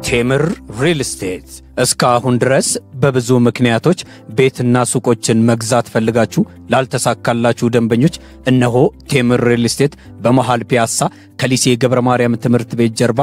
ቴምር ሪል ስቴት እስካሁን ድረስ በብዙ ምክንያቶች ቤትና ሱቆችን መግዛት ፈልጋችሁ ላልተሳካላችሁ ደንበኞች እነሆ ቴምር ሪል ስቴት በመሃል ፒያሳ ከሊሴ ገብረ ማርያም ትምህርት ቤት ጀርባ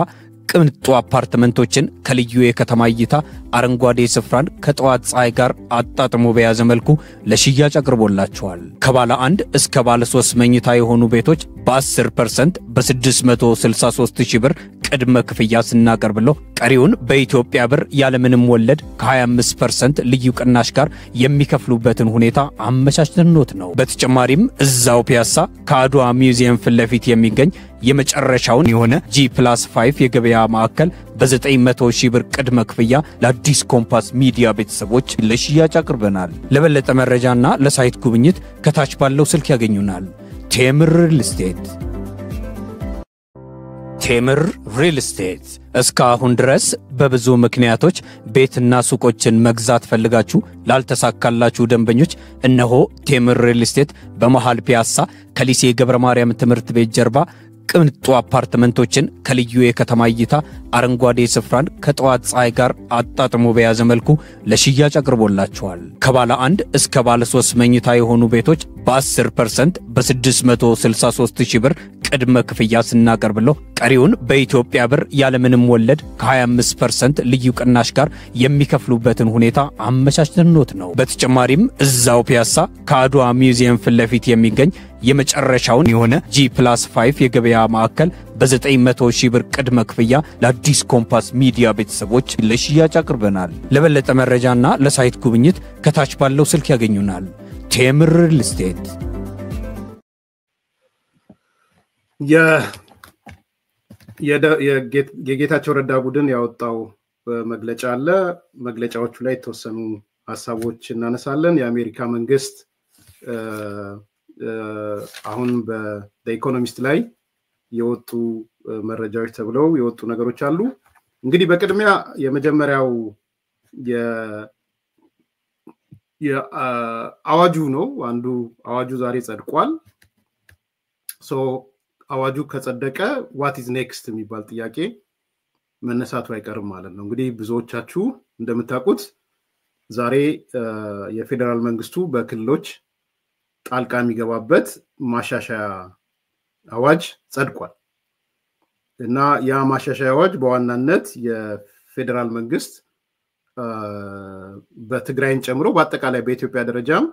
ቅንጡ አፓርትመንቶችን ከልዩ የከተማ እይታ አረንጓዴ ስፍራን ከጠዋት ፀሐይ ጋር አጣጥሞ በያዘ መልኩ ለሽያጭ አቅርቦላችኋል። ከባለ 1 እስከ ባለ 3 መኝታ የሆኑ ቤቶች በ10% በ663,000 ብር ቅድመ ክፍያ ስናቀርብለው ቀሪውን በኢትዮጵያ ብር ያለምንም ወለድ ከ25% ልዩ ቅናሽ ጋር የሚከፍሉበትን ሁኔታ አመቻችተንዎት ነው። በተጨማሪም እዛው ፒያሳ ከአድዋ ሚውዚየም ፊት ለፊት የሚገኝ የመጨረሻውን የሆነ G+5 የገበያ ማዕከል በ900,000 ብር ቅድመ ክፍያ ለአዲስ ኮምፓስ ሚዲያ ቤተሰቦች ለሽያጭ አቅርበናል። ለበለጠ መረጃና ለሳይት ጉብኝት ከታች ባለው ስልክ ያገኙናል። ቴምር ሪል ስቴት። ቴምር ሪል ስቴት እስካሁን ድረስ በብዙ ምክንያቶች ቤትና ሱቆችን መግዛት ፈልጋችሁ ላልተሳካላችሁ ደንበኞች እነሆ ቴምር ሪል ስቴት በመሃል ፒያሳ ከሊሴ ገብረ ማርያም ትምህርት ቤት ጀርባ ቅንጡ አፓርትመንቶችን ከልዩ የከተማ እይታ አረንጓዴ ስፍራን ከጠዋት ፀሐይ ጋር አጣጥሞ በያዘ መልኩ ለሽያጭ አቅርቦላችኋል። ከባለ 1 እስከ ባለ 3 መኝታ የሆኑ ቤቶች በ10% በ663,000 ብር ቅድመ ክፍያ ስናቀርብለው ቀሪውን በኢትዮጵያ ብር ያለምንም ወለድ ከ25% ልዩ ቅናሽ ጋር የሚከፍሉበትን ሁኔታ አመቻችተንዎት ነው። በተጨማሪም እዛው ፒያሳ ከአድዋ ሚውዚየም ፊት ለፊት የሚገኝ የመጨረሻውን የሆነ G+5 የገበያ ማዕከል በ900,000 ብር ቅድመ ክፍያ ለአዲስ ኮምፓስ ሚዲያ ቤተሰቦች ለሽያጭ አቅርበናል። ለበለጠ መረጃና ለሳይት ጉብኝት ከታች ባለው ስልክ ያገኙናል። ቴምር ሪል ስቴት። የጌታቸው ረዳ ቡድን ያወጣው መግለጫ አለ። መግለጫዎቹ ላይ ተወሰኑ ሐሳቦች እናነሳለን። የአሜሪካ መንግስት አሁን በኢኮኖሚስት ላይ የወጡ መረጃዎች ተብለው የወጡ ነገሮች አሉ። እንግዲህ በቅድሚያ የመጀመሪያው የአዋጁ ነው። አንዱ አዋጁ ዛሬ ጸድቋል። አዋጁ ከጸደቀ what is next የሚባል ጥያቄ መነሳቱ አይቀርም ማለት ነው። እንግዲህ ብዙዎቻችሁ እንደምታውቁት ዛሬ የፌደራል መንግስቱ በክልሎች ጣልቃ የሚገባበት ማሻሻያ አዋጅ ጸድቋል እና ያ ማሻሻያ አዋጅ በዋናነት የፌደራል መንግስት በትግራይን ጨምሮ በአጠቃላይ በኢትዮጵያ ደረጃም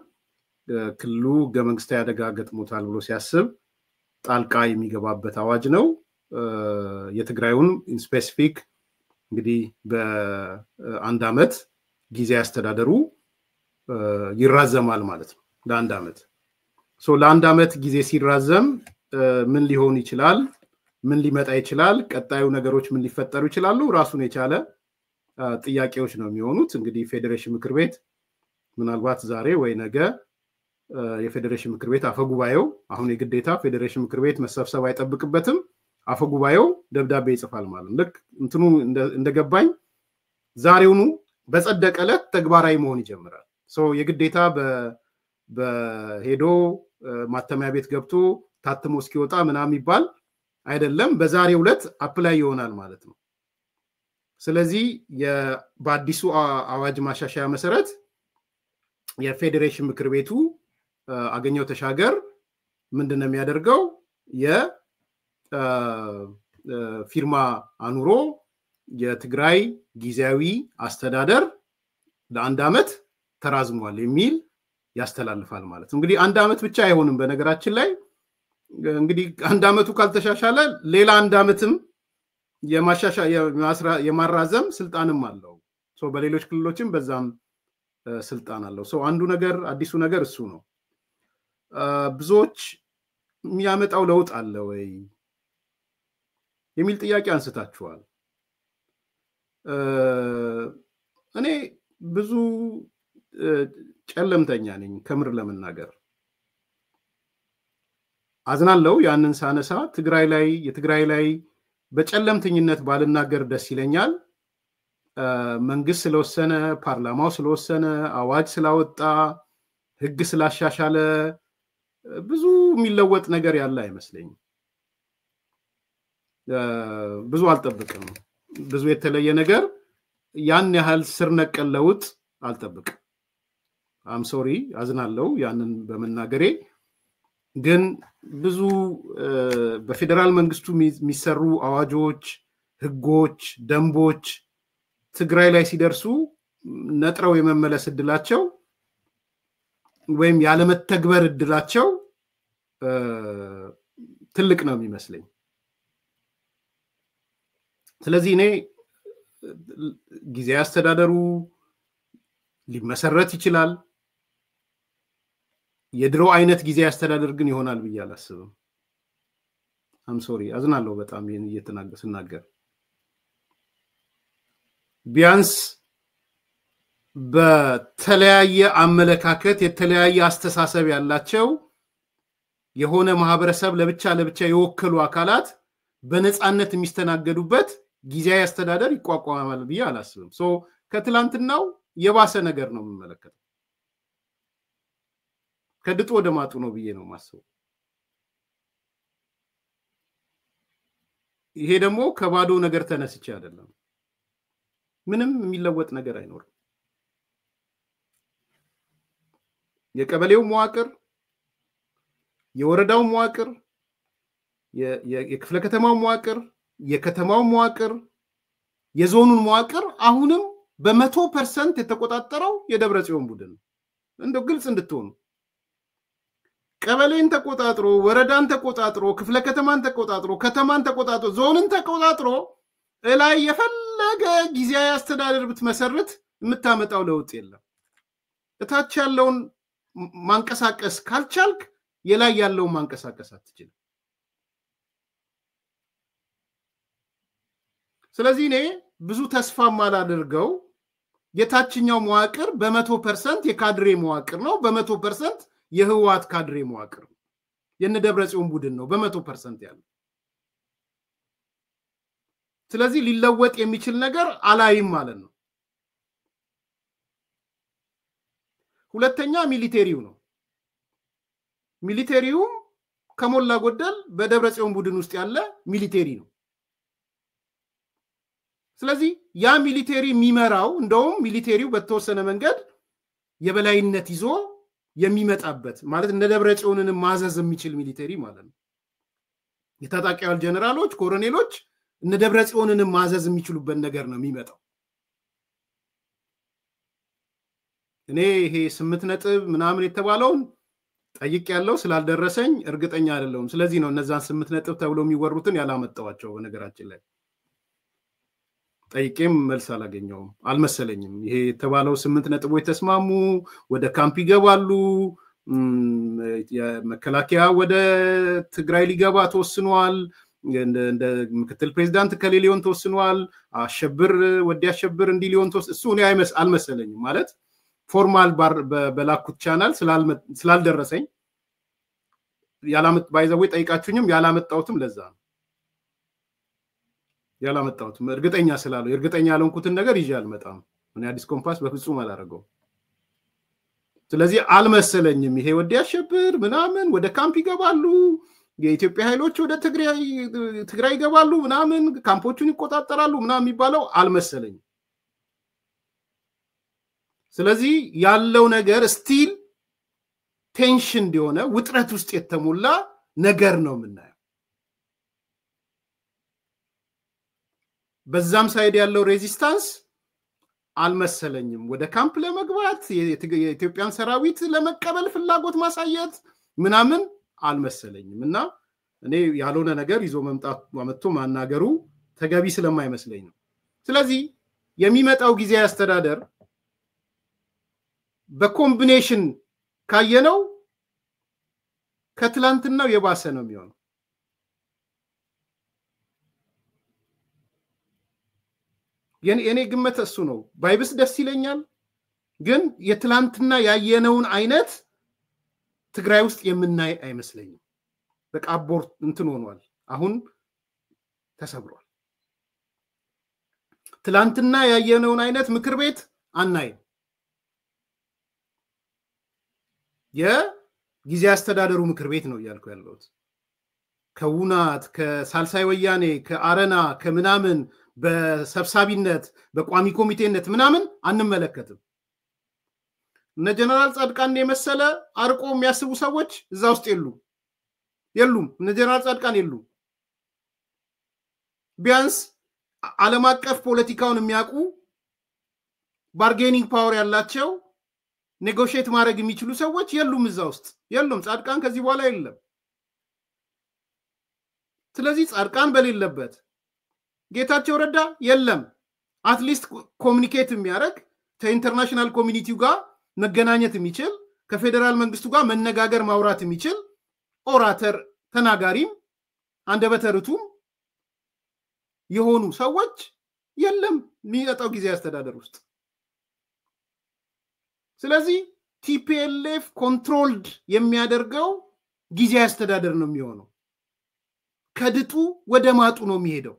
ክልሉ ህገ መንግስታዊ አደጋ ገጥሞታል ብሎ ሲያስብ ጣልቃ የሚገባበት አዋጅ ነው። የትግራዩን ስፔሲፊክ እንግዲህ በአንድ አመት ጊዜ ያስተዳደሩ ይራዘማል ማለት ነው። ለአንድ አመት ለአንድ አመት ጊዜ ሲራዘም ምን ሊሆን ይችላል? ምን ሊመጣ ይችላል? ቀጣዩ ነገሮች ምን ሊፈጠሩ ይችላሉ? ራሱን የቻለ ጥያቄዎች ነው የሚሆኑት። እንግዲህ ፌዴሬሽን ምክር ቤት ምናልባት ዛሬ ወይ ነገ የፌዴሬሽን ምክር ቤት አፈጉባኤው አሁን የግዴታ ፌዴሬሽን ምክር ቤት መሰብሰብ አይጠብቅበትም። አፈጉባኤው ደብዳቤ ይጽፋል ማለት ነው። ልክ እንትኑ እንደገባኝ ዛሬውኑ በጸደቀ ዕለት ተግባራዊ መሆን ይጀምራል። የግዴታ በሄዶ ማተሚያ ቤት ገብቶ ታትሞ እስኪወጣ ምናምን ይባል አይደለም። በዛሬው ዕለት አፕላይ ይሆናል ማለት ነው። ስለዚህ በአዲሱ አዋጅ ማሻሻያ መሰረት የፌዴሬሽን ምክር ቤቱ አገኘው ተሻገር ምንድነው የሚያደርገው? የፊርማ አኑሮ የትግራይ ጊዜያዊ አስተዳደር ለአንድ አመት ተራዝሟል የሚል ያስተላልፋል ማለት ነው። እንግዲህ አንድ አመት ብቻ አይሆንም። በነገራችን ላይ እንግዲህ አንድ አመቱ ካልተሻሻለ ሌላ አንድ አመትም የማራዘም ስልጣንም አለው። በሌሎች ክልሎችም በዛም ስልጣን አለው። አንዱ ነገር አዲሱ ነገር እሱ ነው። ብዙዎች የሚያመጣው ለውጥ አለ ወይ የሚል ጥያቄ አንስታችኋል። እኔ ብዙ ጨለምተኛ ነኝ ከምር ለመናገር አዝናለሁ። ያንን ሳነሳ የትግራይ ላይ በጨለምተኝነት ባልናገር ደስ ይለኛል። መንግስት ስለወሰነ፣ ፓርላማው ስለወሰነ፣ አዋጅ ስላወጣ፣ ህግ ስላሻሻለ ብዙ የሚለወጥ ነገር ያለ አይመስለኝም። ብዙ አልጠብቅም። ብዙ የተለየ ነገር ያን ያህል ስር ነቀል ለውጥ አልጠብቅም። አም ሶሪ አዝናለሁ ያንን በመናገሬ። ግን ብዙ በፌደራል መንግስቱ የሚሰሩ አዋጆች፣ ህጎች፣ ደንቦች ትግራይ ላይ ሲደርሱ ነጥረው የመመለስ እድላቸው ወይም ያለመተግበር እድላቸው ትልቅ ነው የሚመስለኝ። ስለዚህ እኔ ጊዜያዊ አስተዳደሩ ሊመሰረት ይችላል። የድሮ አይነት ጊዜያዊ አስተዳደር ግን ይሆናል ብዬ አላስብም። አም ሶሪ አዝናለሁ በጣም ይሄን እየተናገር ቢያንስ በተለያየ አመለካከት የተለያየ አስተሳሰብ ያላቸው የሆነ ማህበረሰብ ለብቻ የወከሉ አካላት በነፃነት የሚስተናገዱበት ጊዜያዊ አስተዳደር ይቋቋማል ብዬ አላስብም። ሶ ከትላንትናው የባሰ ነገር ነው የምመለከተው። ከድጡ ወደ ማጡ ነው ብዬ ነው ማስበው። ይሄ ደግሞ ከባዶ ነገር ተነስቼ አይደለም። ምንም የሚለወጥ ነገር አይኖርም። የቀበሌው መዋቅር፣ የወረዳው መዋቅር፣ የክፍለ ከተማው መዋቅር፣ የከተማው መዋቅር፣ የዞኑን መዋቅር አሁንም በ100% የተቆጣጠረው የደብረጽዮን ቡድን ነው። እንደው ግልጽ እንድትሆኑ ቀበሌን ተቆጣጥሮ፣ ወረዳን ተቆጣጥሮ፣ ክፍለ ከተማን ተቆጣጥሮ፣ ከተማን ተቆጣጥሮ፣ ዞንን ተቆጣጥሮ ላይ የፈለገ ጊዜያዊ አስተዳደር ብትመሰርት የምታመጣው ለውጥ የለም። እታች ያለውን ማንቀሳቀስ ካልቻልክ የላይ ያለውን ማንቀሳቀስ አትችልም። ስለዚህ እኔ ብዙ ተስፋ ማላደርገው የታችኛው መዋቅር በ100% የካድሬ መዋቅር ነው። በ100% የህዋት ካድሬ መዋቅር ነው። የነደብረጽዮን ቡድን ነው በ100% ያለው። ስለዚህ ሊለወጥ የሚችል ነገር አላይም ማለት ነው። ሁለተኛ ሚሊቴሪው ነው። ሚሊቴሪው ከሞላ ጎደል በደብረጽዮን ቡድን ውስጥ ያለ ሚሊቴሪ ነው። ስለዚህ ያ ሚሊቴሪ የሚመራው እንደውም ሚሊቴሪው በተወሰነ መንገድ የበላይነት ይዞ የሚመጣበት ማለት እንደ ደብረጽዮንን ማዘዝ የሚችል ሚሊቴሪ ማለት ነው። የታጣቂ ኃይል ጀነራሎች፣ ኮሎኔሎች እነ ደብረጽዮንን ማዘዝ የሚችሉበት ነገር ነው የሚመጣው። እኔ ይሄ 8 ነጥብ ምናምን የተባለውን ጠይቅ ያለው ስላልደረሰኝ እርግጠኛ አይደለሁም። ስለዚህ ነው እነዛን 8 ነጥብ ተብሎ የሚወሩትን ያላመጣዋቸው። በነገራችን ላይ ጠይቄም መልስ አላገኘውም አልመሰለኝም። ይሄ የተባለው 8 ነጥቦች ተስማሙ፣ ወደ ካምፕ ይገባሉ፣ የመከላከያ ወደ ትግራይ ሊገባ ተወስኗል፣ እንደ ምክትል ፕሬዝዳንት ከሌሊዮን ተወስኗል፣ አሸብር ወዲ አሸብር እንዲ ሊዮን እሱ እኔ አልመሰለኝም። ማለት ፎርማል በላኩት ቻናል ስላልደረሰኝ ያላመጥ ባይዘው ጠይቃችሁኝም ያላመጣውትም ለዛ ነው ያላመጣውትም እርግጠኛ ስላለው እርግጠኛ ያልሆንኩትን ነገር ይዤ አልመጣም። እኔ አዲስ ኮምፓስ በፍጹም አላረገው። ስለዚህ አልመሰለኝም ይሄ ወዲ አሸብር ምናምን ወደ ካምፕ ይገባሉ፣ የኢትዮጵያ ኃይሎች ወደ ትግራይ ይገባሉ ምናምን ካምፖቹን ይቆጣጠራሉ ምናምን የሚባለው አልመሰለኝም። ስለዚህ ያለው ነገር ስቲል ቴንሽን እንዲሆነ ውጥረት ውስጥ የተሞላ ነገር ነው የምናየው። በዛም ሳይድ ያለው ሬዚስታንስ አልመሰለኝም። ወደ ካምፕ ለመግባት የኢትዮጵያን ሰራዊት ለመቀበል ፍላጎት ማሳየት ምናምን አልመሰለኝም። እና እኔ ያልሆነ ነገር ይዞ መምጣቱ ማናገሩ ተገቢ ስለማይመስለኝ ነው። ስለዚህ የሚመጣው ጊዜያዊ አስተዳደር በኮምቢኔሽን ካየነው ከትላንትናው የባሰ ነው የሚሆነው። የኔ ግምት እሱ ነው። ባይብስ ደስ ይለኛል፣ ግን የትላንትና ያየነውን አይነት ትግራይ ውስጥ የምናይ አይመስለኝም። በቃ አቦርት እንትን ሆኗል፣ አሁን ተሰብሯል። ትላንትና ያየነውን አይነት ምክር ቤት አናይም። የጊዜያዊ አስተዳደሩ ምክር ቤት ነው እያልኩ ያለሁት። ከውናት ከሳልሳይ ወያኔ ከአረና ከምናምን በሰብሳቢነት በቋሚ ኮሚቴነት ምናምን አንመለከትም። እነ ጀነራል ጻድቃን የመሰለ አርቆ የሚያስቡ ሰዎች እዛ ውስጥ የሉም። እነ ጀነራል ጻድቃን የሉም። ቢያንስ ዓለም አቀፍ ፖለቲካውን የሚያውቁ ባርጌኒንግ ፓወር ያላቸው ኔጎሺዬት ማድረግ የሚችሉ ሰዎች የሉም እዛ ውስጥ የሉም። ጻድቃን ከዚህ በኋላ የለም። ስለዚህ ጻድቃን በሌለበት ጌታቸው ረዳ የለም። አትሊስት ኮሙኒኬት የሚያደርግ ከኢንተርናሽናል ኮሚኒቲው ጋር መገናኘት የሚችል ከፌደራል መንግስቱ ጋር መነጋገር ማውራት የሚችል ኦራተር ተናጋሪም አንደበተ ርቱዕም የሆኑ ሰዎች የለም የሚመጣው ጊዜ አስተዳደር ውስጥ። ስለዚህ ቲፒኤልኤፍ ኮንትሮልድ የሚያደርገው ጊዜ አስተዳደር ነው የሚሆነው። ከድጡ ወደ ማጡ ነው የሚሄደው።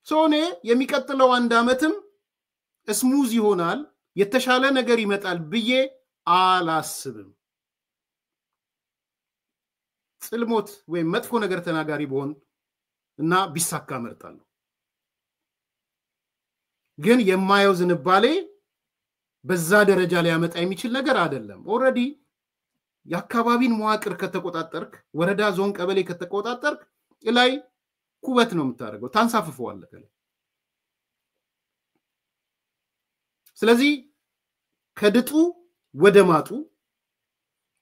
ሶኔ የሚቀጥለው 1 ዓመትም ስሙዝ ይሆናል የተሻለ ነገር ይመጣል ብዬ አላስብም። ጽልሞት ወይም መጥፎ ነገር ተናጋሪ በሆን እና ቢሳካ መርጣለሁ። ግን የማየው ዝንባሌ በዛ ደረጃ ላይ ያመጣ የሚችል ነገር አይደለም። ኦሬዲ የአካባቢን መዋቅር ከተቆጣጠርክ ወረዳ፣ ዞን፣ ቀበሌ ከተቆጣጠርክ ላይ ኩበት ነው የምታደርገው፣ ታንሳፍፈዋለህ። ስለዚህ ከድጡ ወደ ማጡ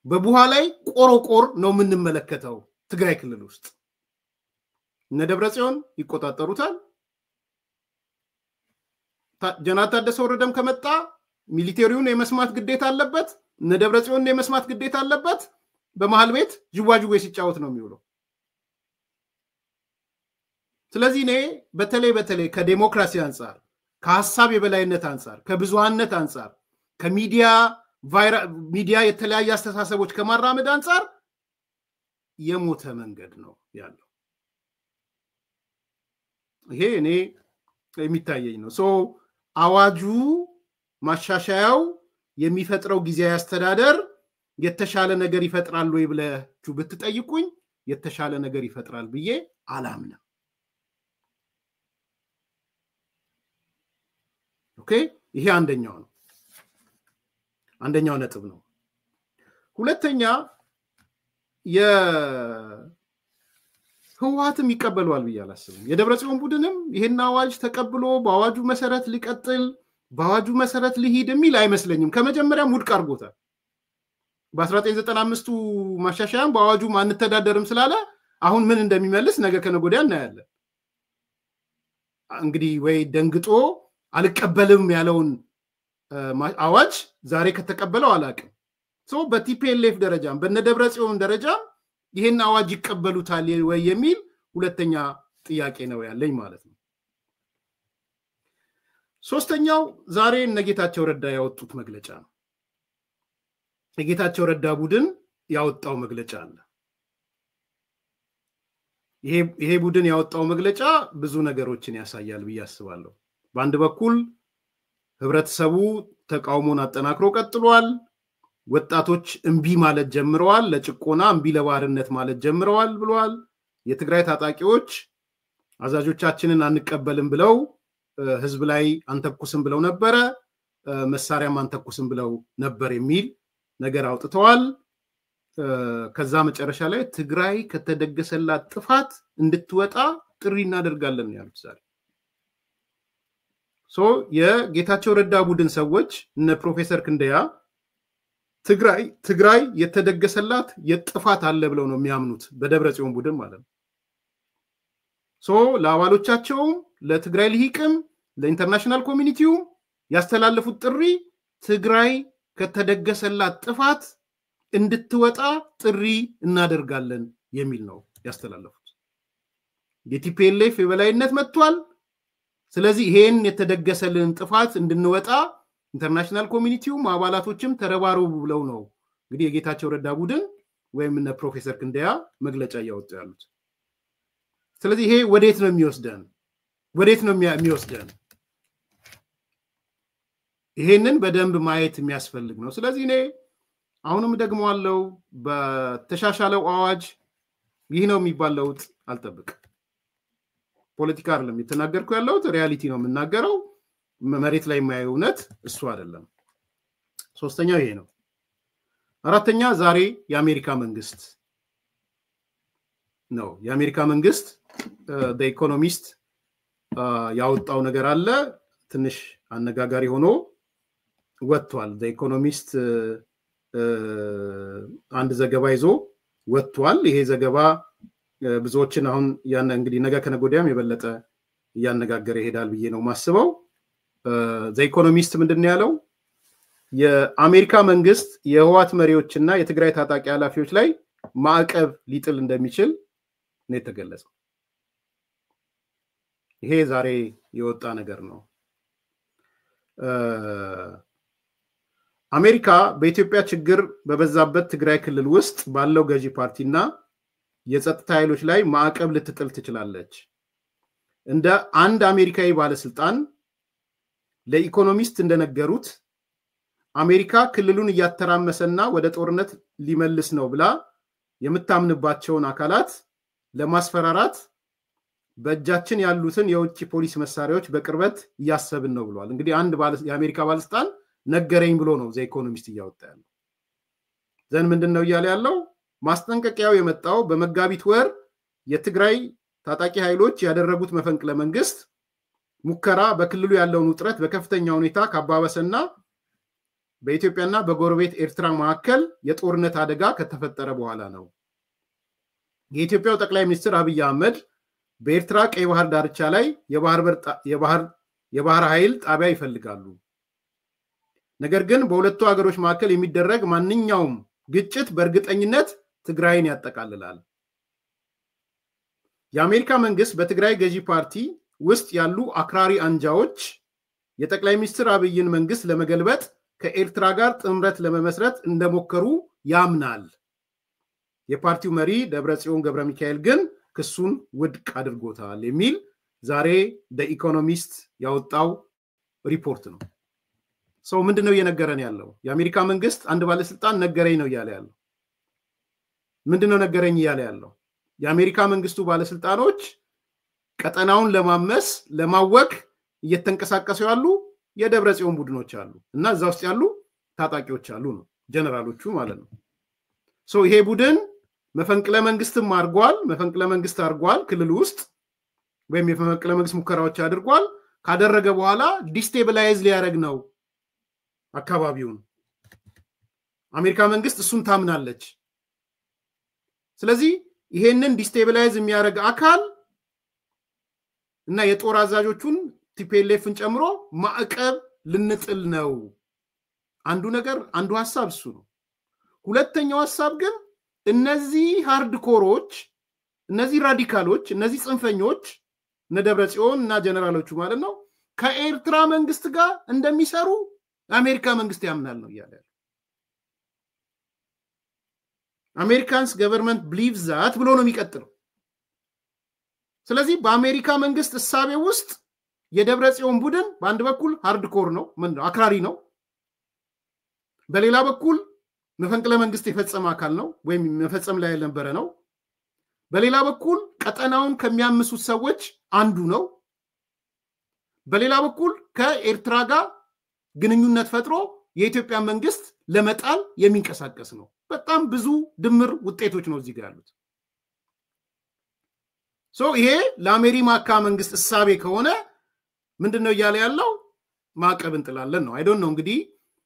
በቡሃ ላይ ቆሮቆር ነው የምንመለከተው። ትግራይ ክልል ውስጥ እነ ደብረጽዮን ይቆጣጠሩታል። ጀነራል ታደሰ ወረደም ከመጣ ሚሊቴሪውን የመስማት ግዴታ አለበት። እነ ደብረጽዮን የመስማት ግዴታ አለበት። በመሃል ቤት ጅዋጅዌ ሲጫወት ነው የሚውለው። ስለዚህ እኔ በተለይ ከዲሞክራሲ አንፃር፣ ከሐሳብ የበላይነት አንፃር፣ ከብዙሃነት አንፃር፣ ሚዲያ የተለያየ አስተሳሰቦች ከማራመድ አንፃር የሞተ መንገድ ነው ያለው። ይሄ እኔ የሚታየኝ ነው። አዋጁ ማሻሻያው የሚፈጥረው ጊዜያዊ አስተዳደር የተሻለ ነገር ይፈጥራል ወይ ብላችሁ ብትጠይቁኝ የተሻለ ነገር ይፈጥራል ብዬ አላምንም። ኦኬ፣ ይሄ አንደኛው ነጥብ ነው። ሁለተኛ ህወሓትም ይቀበለዋል ብዬ አላስብም። የደብረጽዮን ቡድንም ይሄን አዋጅ ተቀብሎ በአዋጁ መሰረት ሊቀጥል በአዋጁ መሰረት ሊሄድ የሚል አይመስለኝም። ከመጀመሪያም ውድቅ አድርጎታል። በ1995ቱ ማሻሻያም በአዋጁ አንተዳደርም ስላለ አሁን ምን እንደሚመልስ ነገ ከነገ ወዲያ እናያለን። እንግዲህ ወይ ደንግጦ አልቀበልም ያለውን አዋጅ ዛሬ ከተቀበለው አላቅም። በቲፒኤልኤፍ ደረጃም በነደብረጽዮን ደረጃም ይሄን አዋጅ ይቀበሉታል ወይ የሚል ሁለተኛ ጥያቄ ነው ያለኝ ማለት ነው። ሶስተኛው ዛሬ እነጌታቸው ረዳ ያወጡት መግለጫ ነው። የጌታቸው ረዳ ቡድን ያወጣው መግለጫ አለ። ይሄ ቡድን ያወጣው መግለጫ ብዙ ነገሮችን ያሳያል ብዬ አስባለሁ። በአንድ በኩል ህብረተሰቡ ተቃውሞን አጠናክሮ ቀጥሏል። ወጣቶች እንቢ ማለት ጀምረዋል፣ ለጭቆና እንቢ ለባርነት ማለት ጀምረዋል ብለዋል። የትግራይ ታጣቂዎች አዛዦቻችንን አንቀበልም ብለው ህዝብ ላይ አንተኩስም ብለው ነበረ፣ መሳሪያም አንተኩስም ብለው ነበር የሚል ነገር አውጥተዋል። ከዛ መጨረሻ ላይ ትግራይ ከተደገሰላት ጥፋት እንድትወጣ ጥሪ እናደርጋለን ያሉት ዛሬ። የጌታቸው ረዳ ቡድን ሰዎች እነ ፕሮፌሰር ክንደያ ትግራይ የተደገሰላት የጥፋት አለ ብለው ነው የሚያምኑት፣ በደብረጽዮን ቡድን ማለት ነው። ለአባሎቻቸውም ለትግራይ ልሂቅም ለኢንተርናሽናል ኮሚኒቲው ያስተላለፉት ጥሪ ትግራይ ከተደገሰላት ጥፋት እንድትወጣ ጥሪ እናደርጋለን የሚል ነው ያስተላለፉት። የቲፒኤልኤፍ የበላይነት መጥቷል። ስለዚህ ይሄን የተደገሰልን ጥፋት እንድንወጣ ኢንተርናሽናል ኮሚኒቲውም አባላቶችም ተረባረቡ ብለው ነው እንግዲህ የጌታቸው ረዳ ቡድን ወይም እነ ፕሮፌሰር ክንደያ መግለጫ ያወጡ ያሉት። ስለዚህ ይሄ ወዴት ነው የሚወስደን? ይሄንን በደንብ ማየት የሚያስፈልግ ነው። ስለዚህ እኔ አሁንም ደግሞ አለው በተሻሻለው አዋጅ ይህ ነው የሚባል ለውጥ አልጠብቅም። ፖለቲካ አይደለም የተናገርኩ ያለሁት ሪያሊቲ ነው የምናገረው መሬት ላይ የማየው እውነት እሱ አይደለም ሶስተኛው ይሄ ነው አራተኛ ዛሬ የአሜሪካ መንግስት ነው የአሜሪካ መንግስት the economist ያወጣው ነገር አለ ትንሽ አነጋጋሪ ሆኖ ወጥቷል the economist አንድ ዘገባ ይዞ ወጥቷል ይሄ ዘገባ ብዙዎችን አሁን ያን እንግዲህ ነገ ከነጎዲያም የበለጠ ያነጋገረ ይሄዳል ብዬ ነው ማስበው the economist ምንድነው ያለው የአሜሪካ መንግስት የህዋት መሪዎችና የትግራይ ታጣቂ ኃላፊዎች ላይ ማዕቀብ ሊጥል እንደሚችል ነው የተገለጸው ይሄ ዛሬ የወጣ ነገር ነው አሜሪካ በኢትዮጵያ ችግር በበዛበት ትግራይ ክልል ውስጥ ባለው ገዢ ፓርቲና የጸጥታ ኃይሎች ላይ ማዕቀብ ልትጥል ትችላለች እንደ አንድ አሜሪካዊ ባለስልጣን ለኢኮኖሚስት እንደነገሩት አሜሪካ ክልሉን ያተራመሰና ወደ ጦርነት ሊመልስ ነው ብላ የምታምንባቸውን አካላት ለማስፈራራት በእጃችን ያሉትን የውጭ ፖሊስ መሳሪያዎች በቅርበት ያሰብን ነው ብሏል እንግዲህ አንድ የአሜሪካ ባለስልጣን ነገረኝ ብሎ ነው ዘ ኢኮኖሚስት ያወጣ ያለው ዘን ምንድነው ይያለ ያለው ማስጠንቀቂያው የመጣው በመጋቢት ወር የትግራይ ታጣቂ ኃይሎች ያደረጉት መፈንቅለ መንግስት ሙከራ በክልሉ ያለውን ውጥረት በከፍተኛ ሁኔታ ካባበሰና በኢትዮጵያና በጎረቤት ኤርትራ መካከል የጦርነት አደጋ ከተፈጠረ በኋላ ነው የኢትዮጵያው ጠቅላይ ሚኒስትር አብይ አህመድ በኤርትራ ቀይ ባህር ዳርቻ ላይ የባህር ኃይል ጣቢያ ይፈልጋሉ ነገር ግን በሁለቱ ሀገሮች መካከል የሚደረግ ማንኛውም ግጭት በእርግጠኝነት ትግራይን ያጠቃልላል የአሜሪካ መንግስት በትግራይ ገዢ ፓርቲ ውስጥ ያሉ አክራሪ አንጃዎች የጠቅላይ ሚኒስትር አብይን መንግስት ለመገልበጥ ከኤርትራ ጋር ጥምረት ለመመስረት እንደሞከሩ ያምናል የፓርቲው መሪ ደብረጽዮን ገብረ ሚካኤል ግን ክሱን ውድቅ አድርጎታል የሚል ዛሬ the economist ያወጣው ሪፖርት ነው ሰው ምንድነው እየነገረን ያለው የአሜሪካ መንግስት አንድ ባለስልጣን ነገረኝ ነው ያለ ያለው ምንድነው ነገረኝ ያለ ያለው የአሜሪካ መንግስቱ ባለስልጣኖች ቀጠናውን ለማመስ ለማወክ እየተንቀሳቀሱ ያሉ የደብረጽዮን ቡድኖች አሉ እና እዛ ውስጥ ያሉ ታጣቂዎች አሉ ነው ጀነራሎቹ ማለት ነው ሶ ይሄ ቡድን መፈንቅለ መንግስትም አርጓል መፈንቅለ መንግስት አርጓል ክልል ውስጥ ወይም የመፈንቅለ መንግስት ሙከራዎች አድርጓል ካደረገ በኋላ ዲስቴብላይዝ ሊያረግ ነው አካባቢውን አሜሪካ መንግስት እሱን ታምናለች ስለዚህ ይሄንን ዲስቴብላይዝ የሚያረግ አካል እና የጦር አዛዦቹን ቲፒኤልኤፍን ጨምሮ ማዕቀብ ልንጥል ነው አንዱ ነገር አንዱ ሐሳብ እሱ ነው ሁለተኛው ሐሳብ ግን እነዚህ ሃርድኮሮች እነዚህ ራዲካሎች እነዚህ ጽንፈኞች ነደብረጽዮን እና ጀነራሎቹ ማለት ነው ከኤርትራ መንግስት ጋር እንደሚሰሩ አሜሪካ መንግስት ያምናል ነው ያለ Americans government believes that ብሎ ነው የሚቀጥለው ስለዚህ በአሜሪካ መንግስት እሳቤ ውስጥ የደብረጽዮን ቡድን በአንድ በኩል ሃርድኮር ነው ምን አክራሪ ነው በሌላ በኩል መፈንቅለ መንግስት የፈጸመ አካል ነው ወይም መፈጸም ላይ ያልነበረ ነው በሌላ በኩል ቀጠናውን ከሚያምሱት ሰዎች አንዱ ነው በሌላ በኩል ከኤርትራ ጋር ግንኙነት ፈጥሮ የኢትዮጵያ መንግስት ለመጣል የሚንቀሳቀስ ነው በጣም ብዙ ድምር ውጤቶች ነው እዚህ ጋር ያሉት ሶ ይሄ ለአሜሪካ መንግስት እሳቤ ከሆነ ምንድነው ያለ ያለው ማዕቀብ እንጥላለን ነው አይ ዶንት ኖ እንግዲህ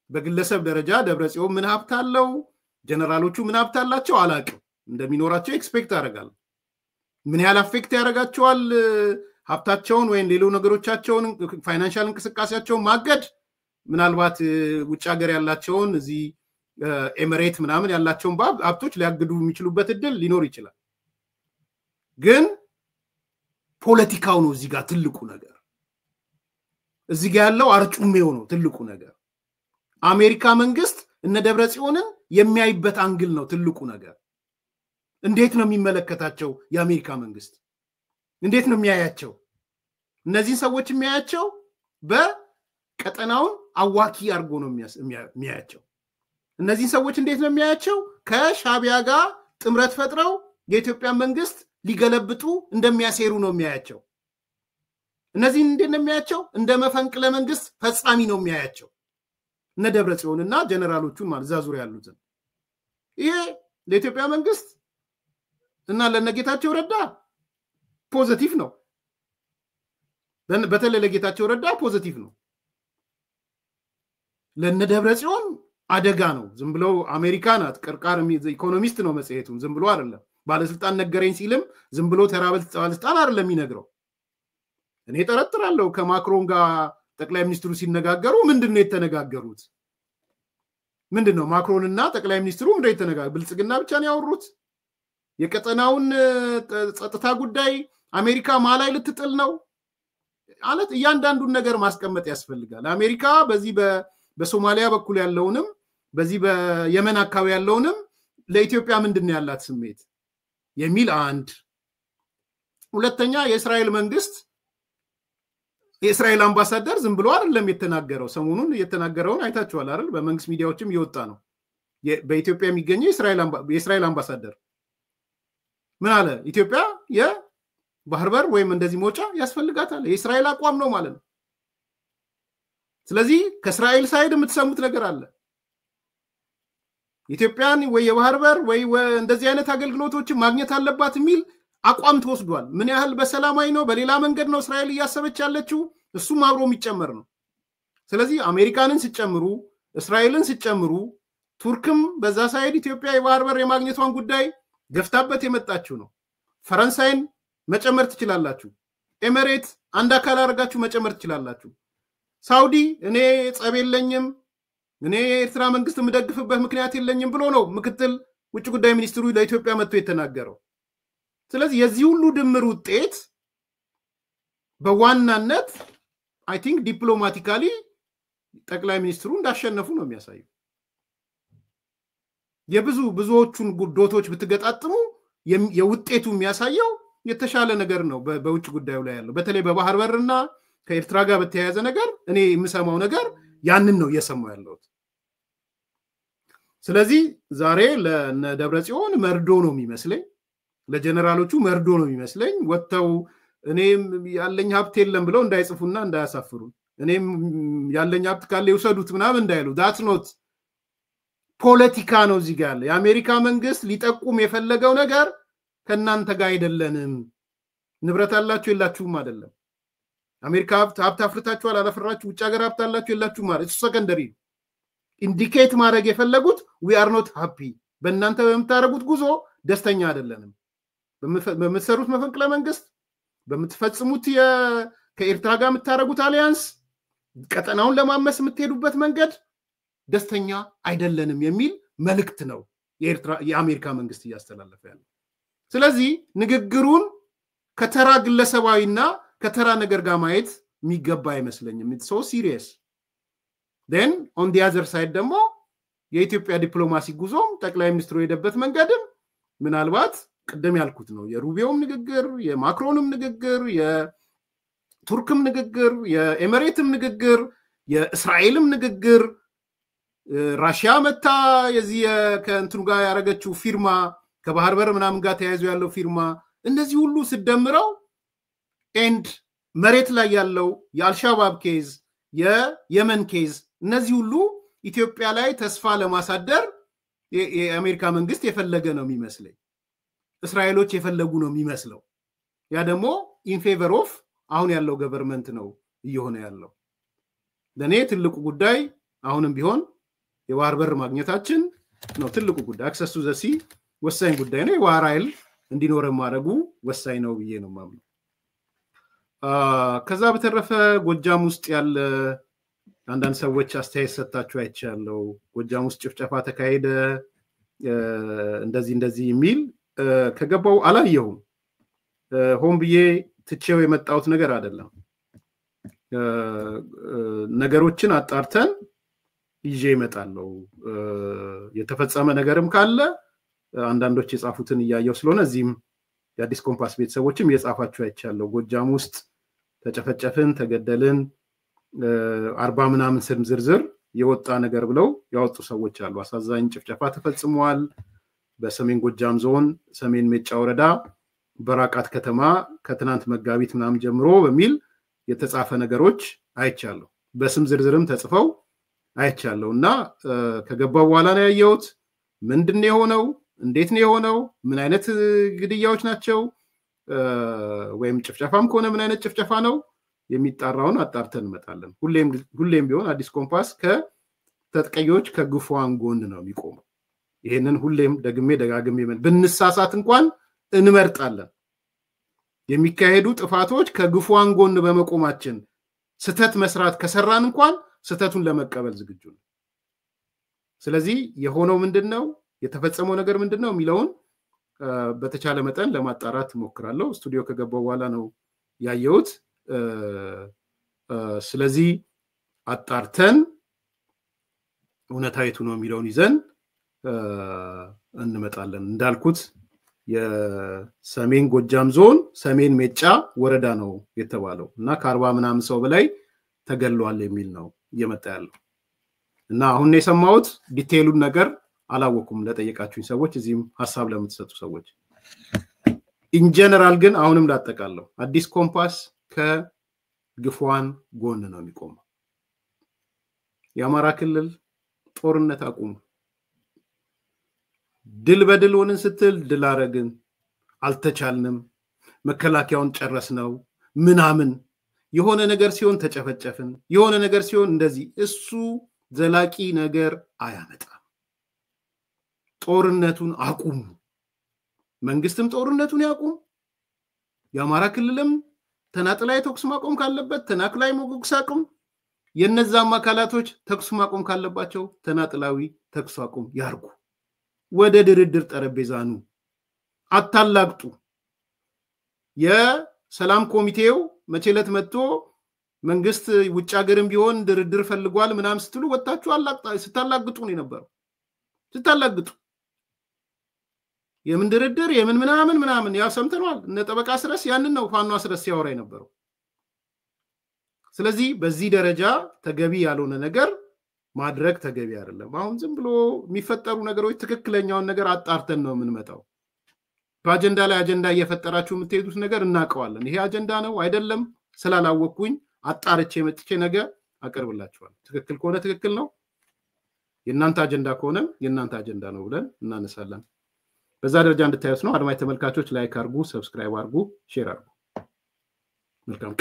በግለሰብ ደረጃ ደብረጽዮን ምን ሀብት አለው ጀነራሎቹ ምን ሀብት አላቸው አላቅም እንደሚኖራቸው ኤክስፔክት አደርጋለሁ ምን ያህል አፌክት ያደርጋቸዋል ሀብታቸውን ወይም ሌሎች ነገሮቻቸውን ፋይናንሻል እንቅስቃሴያቸውን ማገድ ምናልባት ውጭ ሀገር ያላቸውን እዚህ ኤሚሬት ምናምን ያላቸውን ሀብቶች ሊያግዱ የሚችሉበት እድል ሊኖር ይችላል ግን ፖለቲካው ነው እዚህ ጋር ትልቁ ነገር እዚህ ጋር ያለው አርጩሜው ነው ትልቁ ነገር አሜሪካ መንግስት እነ ደብረጽዮንን የሚያይበት አንግል ነው ትልቁ ነገር እንዴት ነው የሚመለከታቸው የአሜሪካ መንግስት እንዴት ነው የሚያያቸው እነዚህ ሰዎች የሚያያቸው በቀጠናውን አዋኪ አርጎ ነው የሚያያቸው እነዚህ ሰዎች እንዴት ነው የሚያያቸው ከሻቢያ ጋር ጥምረት ፈጥረው የኢትዮጵያ መንግስት ሊገለብጡ እንደሚያሴሩ ነው የሚያያቸው እነዚህ እንደነ የሚያያቸው እንደ መፈንቅለ መንግስት ፈጻሚ ነው የሚያያቸው እነ ደብረጽዮንና ጀነራሎቹን ማለት ዛ ዙሪያ ያሉትን ይሄ ለኢትዮጵያ መንግስት እና ለነጌታቸው ረዳ ፖዚቲቭ ነው በተለይ ለጌታቸው ረዳ ፖዚቲቭ ነው ለነ ደብረጽዮን አደጋ ነው ዝም ብለው አሜሪካናት ቀርቃር ኢኮኖሚስት ነው መጽሔቱን ዝም ብሎ አይደለም ባለስልጣን ነገረኝ ሲልም ዝም ብሎ ተራበል ባለስልጣን አይደለም ይነግረው እኔ ተረጥራለሁ ከማክሮን ጋር ጠቅላይ ሚኒስትሩ ሲነጋገሩ ምንድነው የተነጋገሩት ምንድነው ማክሮንና ጠቅላይ ሚኒስትሩ ምንድነው የተነጋገሩ ብልጽግና ብቻ ነው ያወሩት የቀጠናውን ጸጥታ ጉዳይ አሜሪካ ማላይ ልትጥል ነው አለት እያንዳንዱን ነገር ማስቀመጥ ያስፈልጋል አሜሪካ በዚህ በሶማሊያ በኩል ያለውንም በዚህ በየመን አካባቢ ያለውንም ለኢትዮጵያ ምንድነው ያላት ስሜት የሚል አንድ ሁለተኛ የእስራኤል መንግስት የእስራኤል አምባሳደር ዝም ብሎ አይደለም የተናገረው ሰሞኑን የተናገረውን አይታችኋል አይደል በመንግስት ሚዲያዎችም ይወጣ ነው በኢትዮጵያ የሚገኘው የእስራኤል አምባሳደር ምን አለ ኢትዮጵያ የባህር በር ወይም እንደዚህ ሞጫ ያስፈልጋታል የእስራኤል አቋም ነው ማለት ነው ስለዚህ ከእስራኤል ሳይድ የምትሰሙት ነገር አለ ኢትዮጵያን ወይ የባህር በር ወይ እንደዚህ አይነት አገልግሎቶችን ማግኘት አለባት የሚል አቋም ተወስዷል ምን ያህል በሰላማዊ ነው በሌላ መንገድ ነው እስራኤል ያሰበች ያለችው እሱም አብሮ የሚጨመር ነው ስለዚህ አሜሪካንን ሲጨምሩ እስራኤልን ሲጨምሩ ቱርክም በዛ ሳይድ ኢትዮጵያ የባህር በር የማግኘቷን ጉዳይ ገፍታበት የመጣችው ነው ፈረንሳይን መጨመር ትችላላችሁ ኤሚሬት አንድ አካል አድርጋችሁ መጨመር ትችላላችሁ ሳውዲ እኔ ጸብ የለኝም እኔ ኤርትራ መንግስት ምደግፍበት ምክንያት የለኝም ብሎ ነው ምክትል ውጭ ጉዳይ ሚኒስትሩ ለኢትዮጵያ መጥቶ የተናገረው ስለዚህ የዚህ ሁሉ ድምር ውጤት በዋናነት አይ ቲንክ ዲፕሎማቲካሊ ጠቅላይ ሚኒስትሩ እንዳሸነፉ ነው የሚያሳየው ብዙዎቹን ጉዳዮች ብትገጣጥሙ የውጤቱ የሚያሳየው የተሻለ ነገር ነው በውጭ ጉዳዩ ላይ ያለው በተለይ በባህር በርና ከኤርትራ ጋር በተያያዘ ነገር እኔ የምሰማው ነገር ያንን ነው እየሰማው ያለው ስለዚህ ዛሬ ለደብረጽዮን መርዶ ነው የሚመስለኝ ለጀነራሎቹ መርዶ ነው የሚመስለኝ ወጥተው እኔም ያለኝ ሀብት የለም ብለው እንዳይጽፉና እንዳያሳፍሩ እኔም ያለኝ ሀብት ካለ ይወሰዱት ምናምን እንዳይሉ that's not ፖለቲካ ነው እዚህ ጋር የአሜሪካ መንግስት ሊጠቁም የፈለገው ነገር ከናንተ ጋር አይደለንም ንብረት አላችሁ የላችሁም አይደለም አሜሪካ ሀብት አፍርታችኋል አላፈራችሁ ውጭ ሀገር ሀብት አላችሁ የላችሁ ማለት እሱ ሰከንደሪ ኢንዲኬት ማድረግ የፈለጉት we are not happy በእናንተ በመታረጉት ጉዞ ደስተኛ አይደለንም በመሰሩት መፈንቅለ መንግስት በመትፈጽሙት ከኤርትራ ጋር የምታረጉት አሊያንስ ቀጠናውን ለማመስ የምትሄዱበት መንገድ ደስተኛ አይደለንም የሚል መልእክት ነው የአሜሪካ መንግስት እያስተላለፈ ያለው ስለዚህ ንግግሩን ከተራ ግለሰባዊና ከተራ ነገር ጋር ማየት የሚገባ አይመስለኝም it's so serious then on the other side ደግሞ የኢትዮጵያ ዲፕሎማሲ ጉዞም ጠቅላይ ሚኒስትሩ የደበት መንገድም ምናልባት ቀደም ያልኩት ነው የሩቢዮም ንግግር የማክሮንም ንግግር የቱርክም ንግግር የኤሚሬትም ንግግር የእስራኤልም ንግግር ራሽያ መታ የዚህ ከእንትኑ ጋር ያረጋችው ፊርማ ከባህር በር ምናምን ጋር ተያይዞ ያለው ፊርማ እነዚህ ሁሉ ሲደምረው ኤንድ መሬት ላይ ያለው የአልሻባብ ኬዝ የየመን ኬዝ እነዚህ ሁሉ ኢትዮጵያ ላይ ተስፋ ለማሳደር የአሜሪካ መንግስት የፈለገ ነው የሚመስለኝ እስራኤሎች የፈለጉ ነው የሚመስለው ያ ደግሞ ኢን ፌቨር ኦፍ አሁን ያለው ገቨርንመንት ነው እየሆነ ያለው ለኔ ትልቁ ጉዳይ አሁንም ቢሆን የባህር በር ማግኘታችን ነው ትልቁ ጉዳይ አክሰስ ቱ ዘ ሲ ወሳኝ ጉዳይ ነው የባህር ኃይል እንዲኖር ማድረጉ ወሳኝ ነው ብዬ ነው ማምነው ከዛ በተረፈ ጎጃም ውስጥ ያለ አንዳንድ ሰዎች አስተያየት ሰጣችሁ አይቻለው ጎጃም ውስጥ ጭፍጨፋ ተካሄደ እንደዚህ የሚል ከገባው አላየሁም ሆም ብዬ ትቼው የመጣሁት ነገር አይደለም ነገሮችን አጣርተን ይዤ እመጣለሁ የተፈጸመ ነገርም ካለ አንዳንዶች የጻፉትን ያያየው ስለሆነ እዚህም የአዲስ ኮምፓስ ቤተሰቦችም የጻፋችሁ አይቻለው ጎጃም ውስጥ ተጨፈጨፍን ተገደልን 40 ምናምን ስም ዝርዝር የወጣ ነገር ብለው ያወጡ ሰዎች አሉ አሳዛኝ ጭፍጨፋ ተፈጽሟል በሰሜን ጎጃም ዞን ሰሜን ሜጫ ወረዳ በራቃት ከተማ ከትናንት መጋቢት ምናምን ጀምሮ በሚል የተጻፈ ነገሮች አይቻለሁ በስም ዝርዝርም ተጽፈው አይቻለሁና ከገባው በኋላ ነው ያየሁት ምንድነው የሆነው እንዴት ነው የሆነው ምን አይነት ግድያዎች ናቸው ወይም ጭፍጨፋም ከሆነ ምን አይነት ጭፍጨፋ ነው የሚጣራውን አጣርተን እንመጣለን ሁሌም ቢሆን አዲስ ኮምፓስ ከተጠቂዎች ከግፉዋን ጎን ነው የሚቆመው ይሄንን ሁሌም ደጋግሜ ብንሳሳት እንኳን እንመርጣለን የሚካሄዱ ጥፋቶች ከግፉዋን ጎን በመቆማችን ስተት መስራት ከሰራን እንኳን ስተቱን ለመቀበል ዝግጁ ነው ስለዚህ የሆነው ምንድነው የተፈጸመው ነገር ምንድነው የሚለውን በተቻለ መጠን ለማጣራት ሞክራለሁ ስቱዲዮ ከገባው በኋላ ነው ያየሁት ስለዚህ አጣርተን እውነታይቱ ነው የሚለውን ይዘን እንመጣለን እንዳልኩት የሰሜን ጎጃም ዞን ሰሜን ሜጫ ወረዳ ነው የተባለው እና ከ40 ምናምን ሰው በላይ ተገሏል የሚል ነው እየመጣ ያለው እና አሁን ነው የሰማሁት ዲቴይሉን ነገር አላወኩም ለጠየቃችሁኝ ሰዎች እዚህም ሐሳብ ለምትሰጡ ሰዎች ኢን ጀነራል ግን አሁንም ላጠቃለው አዲስ ኮምፓስ ከግፉዋን ጎን ነው የሚቆመው የአማራ ክልል ጦርነት አቁሙ ድል በድል ሆነን ስትል ድል አረግን አልተቻልንም መከላከያውን ጨረስነው ምናምን የሆነ ነገር ሲሆን ተጨፈጨፍን የሆነ ነገር ሲሆን እንደዚህ እሱ ዘላቂ ነገር አያመጣም ጦርነቱን አቁሙ መንግስትም ጦርነቱን ያቁም የአማራ ክልልም ተናጥላይ ተኩስ ማቆም ካለበት ተናክላይ ሞግስ አቁም የነዛም አካላቶች ተኩስ ማቆም ካለባቸው ተናጥላዊ ተኩስ አቁም ያርጉ ወደ ድርድር ጠረጴዛኑ አታላግጡ የሰላም ኮሚቴው መቼለት መጥቶ መንግስት ውጭ ሀገርም ቢሆን ድርድር ፈልጓል ምናም ስትሉ ወጣችሁ ስታላግጡ ነው የነበረው ስታላግጡ የምን ድርድር የምን ምናምን ያ ሰምተናል እነ ጠበቃ ስረስ ያንን ነው ፋኖ አስረስ ያወራ የነበረው ስለዚህ በዚህ ደረጃ ተገቢ ያልሆነ ነገር ማድረግ ተገቢ አይደለም አሁን ዝም ብሎ የሚፈጠሩ ነገሮች ትክክለኛውን ነገር አጣርተን ነው የምንመጣው በአጀንዳ ላይ አጀንዳ እየፈጠራችሁ የምትሄዱት ነገር እናቀዋለን ይሄ አጀንዳ ነው አይደለም ስላላወቅኩኝ አጣርቼ መጥቼ ነገር አቀርብላችኋለሁ ትክክል ከሆነ ትክክል ነው የናንተ አጀንዳ ከሆነ የናንተ አጀንዳ ነው ብለን እናነሳለን በዛ ደረጃ እንድታዩት ነው አድማጭ ተመልካቾች ላይክ አድርጉ ሰብስክራይብ አድርጉ ሼር አድርጉ መልካም